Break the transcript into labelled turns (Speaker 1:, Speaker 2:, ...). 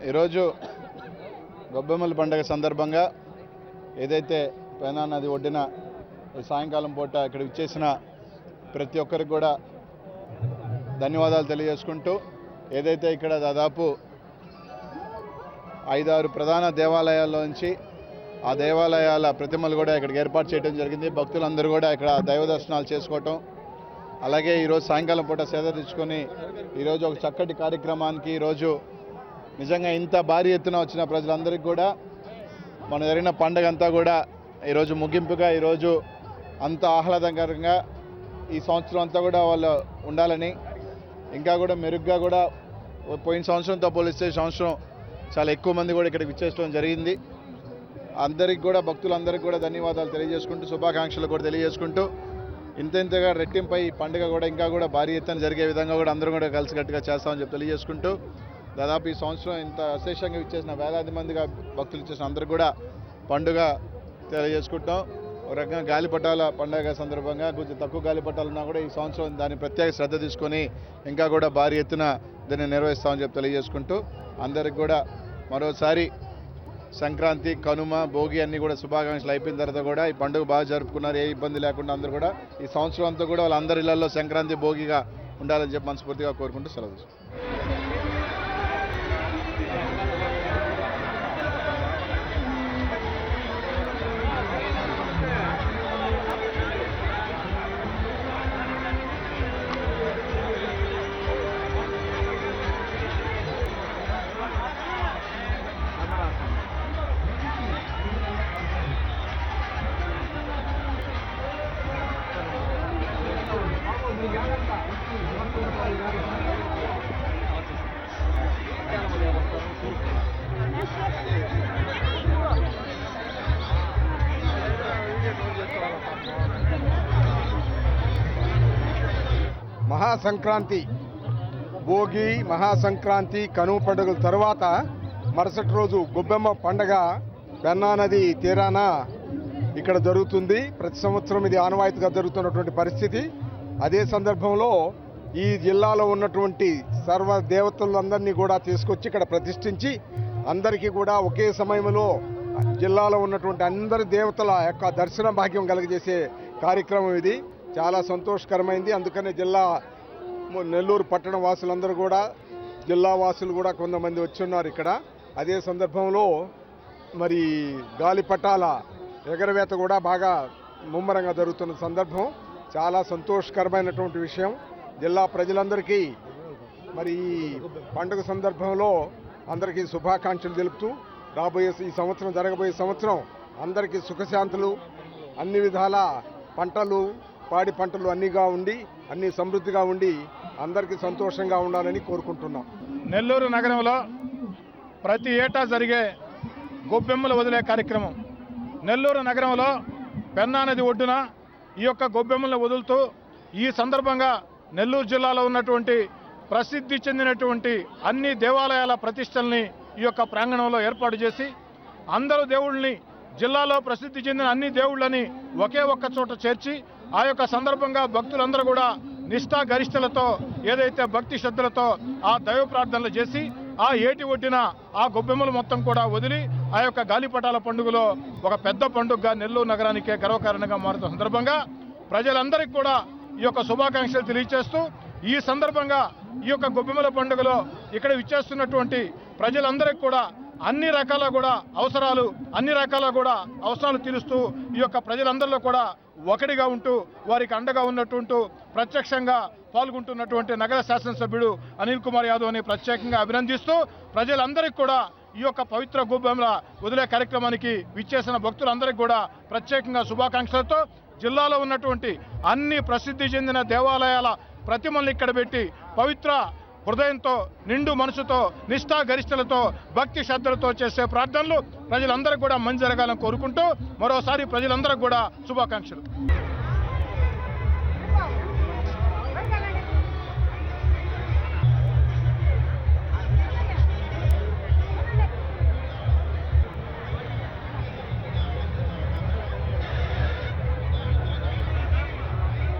Speaker 1: ఈరోజు గొబ్బెమ్మల పండుగ సందర్భంగా ఏదైతే పెన్నా నది ఒడ్డున సాయంకాలం పూట ఇక్కడ విచ్చేసిన ప్రతి ఒక్కరికి కూడా ధన్యవాదాలు తెలియజేసుకుంటూ, ఏదైతే ఇక్కడ దాదాపు 5-6 ప్రధాన దేవాలయాల్లో నుంచి ఆ దేవాలయాల ప్రతిమలు కూడా ఇక్కడికి ఏర్పాటు చేయడం జరిగింది. భక్తులందరూ కూడా ఇక్కడ దైవ దర్శనాలు చేసుకోవటం, అలాగే ఈరోజు సాయంకాలం పూట సేద తెచ్చుకొని ఈరోజు ఒక చక్కటి కార్యక్రమానికి ఈరోజు నిజంగా ఇంత భారీ ఎత్తున వచ్చిన ప్రజలందరికీ కూడా మన జరిగిన పండుగ అంతా కూడా ఈరోజు ముగింపుగా ఈరోజు అంత ఆహ్లాదకరంగా ఈ సంవత్సరం అంతా కూడా వాళ్ళు ఉండాలని, ఇంకా కూడా మెరుగ్గా కూడా పోయిన సంవత్సరంతో పోలిస్తే సంవత్సరం చాలా ఎక్కువ మంది కూడా ఇక్కడికి విచ్చేయడం జరిగింది. అందరికి కూడా భక్తులందరికీ కూడా ధన్యవాదాలు తెలియజేసుకుంటూ, శుభాకాంక్షలు కూడా తెలియజేసుకుంటూ, ఇంతగా రెట్టింపై ఈ పండుగ కూడా ఇంకా కూడా భారీ ఎత్తున జరిగే విధంగా కూడా అందరూ కూడా కలిసికట్టుగా చేస్తామని చెప్పి తెలియజేసుకుంటూ, దాదాపు ఈ సంవత్సరం ఇంత విశేషంగా ఇచ్చేసిన వేలాది మందిగా భక్తులు ఇచ్చేసిన అందరికీ కూడా పండుగ తెలియజేసుకుంటాం. ఒక రకంగా గాలిపటాల పండుగ సందర్భంగా కొంచెం తక్కువ గాలిపటాలు ఉన్నా కూడా ఈ సంవత్సరం దాని ప్రత్యేక శ్రద్ధ తీసుకొని ఇంకా కూడా భారీ ఎత్తున దీన్ని నిర్వహిస్తామని చెప్పి తెలియజేసుకుంటూ, అందరికి కూడా మరోసారి సంక్రాంతి, కనుమ, భోగి అన్నీ కూడా శుభాకాంక్షలు అయిపోయిన తర్వాత కూడా ఈ పండుగ బాగా జరుపుకున్నారు. ఏ ఇబ్బంది లేకుండా అందరూ కూడా ఈ సంవత్సరం అంతా కూడా వాళ్ళందరి ఇళ్లలో సంక్రాంతి, భోగిగా ఉండాలని చెప్పి మనస్ఫూర్తిగా కోరుకుంటూ సెలవు తీసుకుంటాం.
Speaker 2: మహాసంక్రాంతి, భోగి, మహాసంక్రాంతి, కనుమ పండుగల తర్వాత మరుసటి రోజు గొబ్బెమ్మ పండగ పెన్నా నది తీరాన ఇక్కడ జరుగుతుంది. ప్రతి సంవత్సరం ఇది ఆనవాయితీగా జరుగుతున్నటువంటి పరిస్థితి. అదే సందర్భంలో ఈ జిల్లాలో ఉన్నటువంటి సర్వ దేవతలందరినీ కూడా తీసుకొచ్చి ఇక్కడ ప్రతిష్ఠించి అందరికీ కూడా ఒకే సమయంలో జిల్లాలో ఉన్నటువంటి అందరి దేవతల యొక్క దర్శన భాగ్యం కలుగజేసే కార్యక్రమం ఇది. చాలా సంతోషకరమైంది. అందుకనే నెల్లూరు పట్టణ వాసులందరూ కూడా, జిల్లా వాసులు కూడా కొంతమంది వచ్చి ఉన్నారు ఇక్కడ. అదే సందర్భంలో మరి గాలిపటాల ఎగరవేత కూడా బాగా ముమ్మరంగా జరుగుతున్న సందర్భం. చాలా సంతోషకరమైనటువంటి విషయం. జిల్లా ప్రజలందరికీ మరి ఈ పండుగ సందర్భంలో అందరికీ శుభాకాంక్షలు తెలుపుతూ, ఈ సంవత్సరం జరగబోయే సంవత్సరం అందరికీ సుఖశాంతులు, అన్ని విధాల పంటలు, పాడి పంటలు అన్నిగా ఉండి, అన్ని సమృద్ధిగా ఉండి అందరికీ సంతోషంగా ఉండాలని కోరుకుంటున్నాం.
Speaker 3: నెల్లూరు నగరంలో ప్రతి ఏటా జరిగే గొబ్బెమ్మలు వదిలే కార్యక్రమం. నెల్లూరు నగరంలో పెన్నా నది ఒడ్డున ఈ యొక్క గొబ్బెమ్మలను వదులుతూ ఈ సందర్భంగా నెల్లూరు జిల్లాలో ఉన్నటువంటి ప్రసిద్ధి చెందినటువంటి అన్ని దేవాలయాల ప్రతిష్టల్ని ఈ యొక్క ప్రాంగణంలో ఏర్పాటు చేసి అందరూ దేవుళ్ళని, జిల్లాలో ప్రసిద్ధి చెందిన అన్ని దేవుళ్ళని ఒకే ఒక్క చోట చేర్చి ఆ యొక్క సందర్భంగా భక్తులందరూ కూడా నిష్ఠా గరిష్టలతో ఏదైతే భక్తి శ్రద్ధలతో ఆ దైవ ప్రార్థనలు చేసి ఆ ఏటి ఒడ్డిన ఆ గొబ్బెమ్మలు మొత్తం కూడా వదిలి ఆ యొక్క గాలిపటాల పండుగలో ఒక పెద్ద పండుగగా నెల్లూరు నగరానికే గర్వకారణంగా మారుతున్న సందర్భంగా ప్రజలందరికీ కూడా ఈ యొక్క శుభాకాంక్షలు తెలియజేస్తూ, ఈ సందర్భంగా ఈ యొక్క గొబ్బెమ్మల పండుగలో ఇక్కడ విచ్చేస్తున్నటువంటి ప్రజలందరికీ కూడా అన్ని రకాల అవసరాలు తీరుస్తూ ఈ యొక్క ప్రజలందరిలో కూడా ఒకటిగా ఉంటూ వారికి అండగా ఉన్నట్టు ప్రత్యక్షంగా పాల్గొంటున్నటువంటి నగర శాసనసభ్యుడు అనిల్ కుమార్ యాదవ్ని ప్రత్యేకంగా అభినందిస్తూ, ప్రజలందరికీ కూడా ఈ యొక్క పవిత్ర గొబ్బెమ్మల వదిలే కార్యక్రమానికి విచ్చేసిన భక్తులందరికీ కూడా ప్రత్యేకంగా శుభాకాంక్షలతో జిల్లాలో ఉన్నటువంటి అన్ని ప్రసిద్ధి చెందిన దేవాలయాల ప్రతిమల్ని ఇక్కడ పెట్టి పవిత్ర హృదయంతో, నిండు మనసుతో, నిష్ఠా గరిష్టలతో, భక్తి శ్రద్ధలతో చేసే ప్రార్థనలు ప్రజలందరికీ కూడా మంచి జరగాలని కోరుకుంటూ మరోసారి ప్రజలందరికీ కూడా శుభాకాంక్షలు.